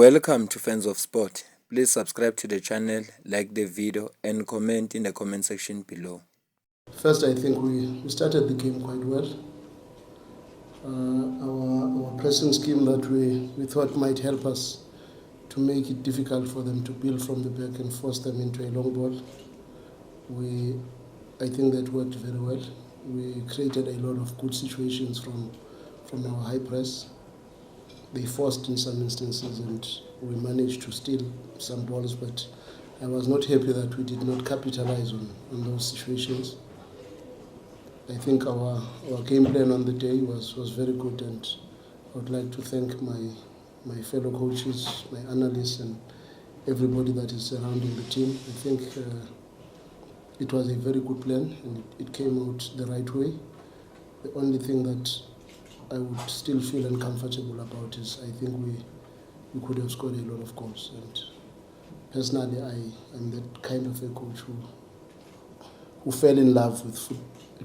Welcome to Fans of Sport. Please subscribe to the channel, like the video and comment in the comment section below. First, I think we started the game quite well. Our pressing scheme that we thought might help us to make it difficult for them to build from the back and force them into a long ball. I think that worked very well. We created a lot of good situations from our high press. They forced in some instances and we managed to steal some balls, but I was not happy that we did not capitalize on those situations. I think our game plan on the day was very good, and I would like to thank my fellow coaches, my analysts and everybody that is surrounding the team. I think it was a very good plan and it came out the right way. The only thing that I would still feel uncomfortable about is I think we could have scored a lot of goals, and personally I am that kind of a coach who fell in love with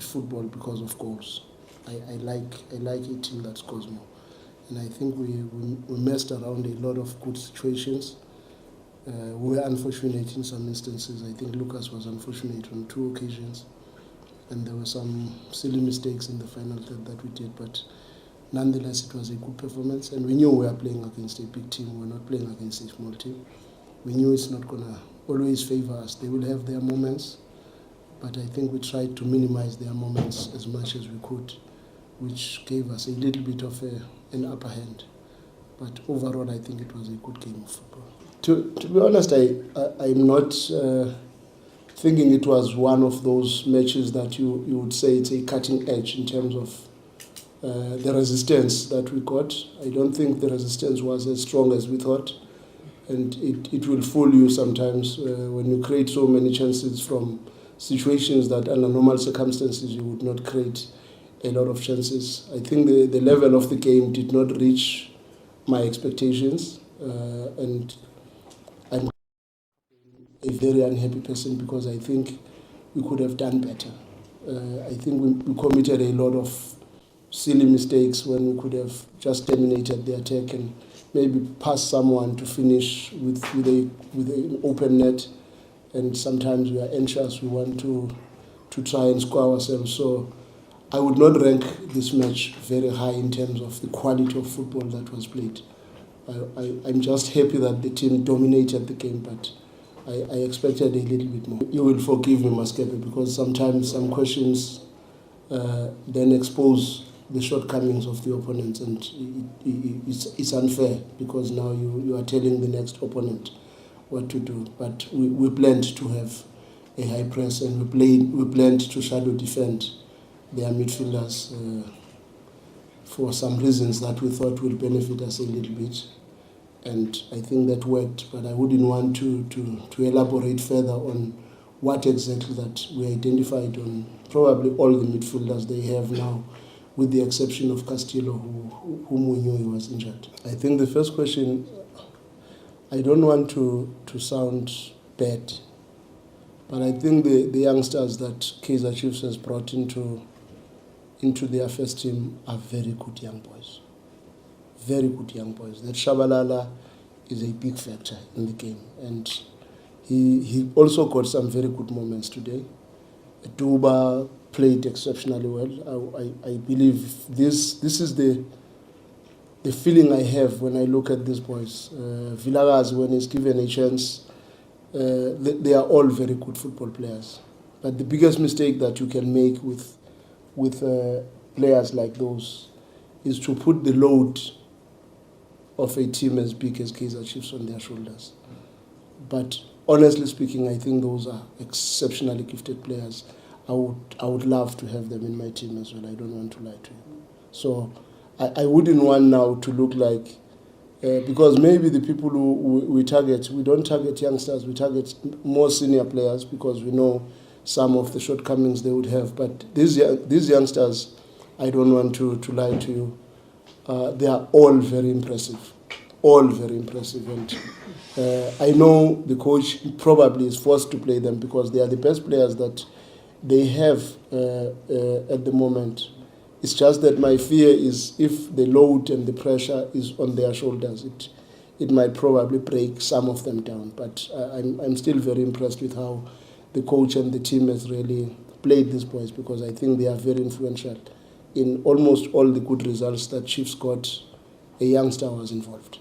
football because of goals. I like a team that scores more, and I think we messed around a lot of good situations. We were unfortunate in some instances. I think Lucas was unfortunate on 2 occasions, and there were some silly mistakes in the final third that we did, but nonetheless, it was a good performance, and we knew we were playing against a big team. We're not playing against a small team. We knew it's not going to always favor us. They will have their moments, but I think we tried to minimize their moments as much as we could, which gave us a little bit of an upper hand. But overall, I think it was a good game of football. To be honest, I'm not thinking it was one of those matches that you would say it's a cutting edge in terms of the resistance that we got. I don't think the resistance was as strong as we thought, and it will fool you sometimes when you create so many chances from situations that under normal circumstances you would not create a lot of chances. I think the level of the game did not reach my expectations, and I'm a very unhappy person because I think we could have done better. I think we committed a lot of silly mistakes when we could have just terminated the attack and maybe passed someone to finish with an open net. And sometimes we are anxious, we want to try and score ourselves. So I would not rank this match very high in terms of the quality of football that was played. I'm just happy that the team dominated the game, but I expected a little bit more. You will forgive me, Maskepe, because sometimes some questions then expose the shortcomings of the opponents, and it's unfair because now you are telling the next opponent what to do. But we planned to have a high press, and we planned to shadow defend their midfielders for some reasons that we thought will benefit us a little bit, and I think that worked. But I wouldn't want to elaborate further on what exactly that we identified on probably all the midfielders they have now, with the exception of Castillo, whom we knew he was injured. I think the first question, I don't want to sound bad, but I think the youngsters that Kaizer Chiefs has brought into their first team are very good young boys. Very good young boys. That Shabalala is a big factor in the game, and he also got some very good moments today. Duba played exceptionally well. I believe this is the feeling I have when I look at these boys. Villarreal, when he's given a chance, they are all very good football players. But the biggest mistake that you can make with players like those is to put the load of a team as big as Kaizer Chiefs on their shoulders. But honestly speaking, I think those are exceptionally gifted players. I would love to have them in my team as well. I don't want to lie to you. So I wouldn't want now to look like, because maybe the people who we target, we don't target youngsters, we target more senior players because we know some of the shortcomings they would have. But these youngsters, I don't want to lie to you, they are all very impressive. All very impressive. And I know the coach probably is forced to play them because they are the best players that they have at the moment. It's just that my fear is if the load and the pressure is on their shoulders, it might probably break some of them down. But I'm still very impressed with how the coach and the team has really played these boys, because I think they are very influential in almost all the good results that Chiefs got. A youngster was involved.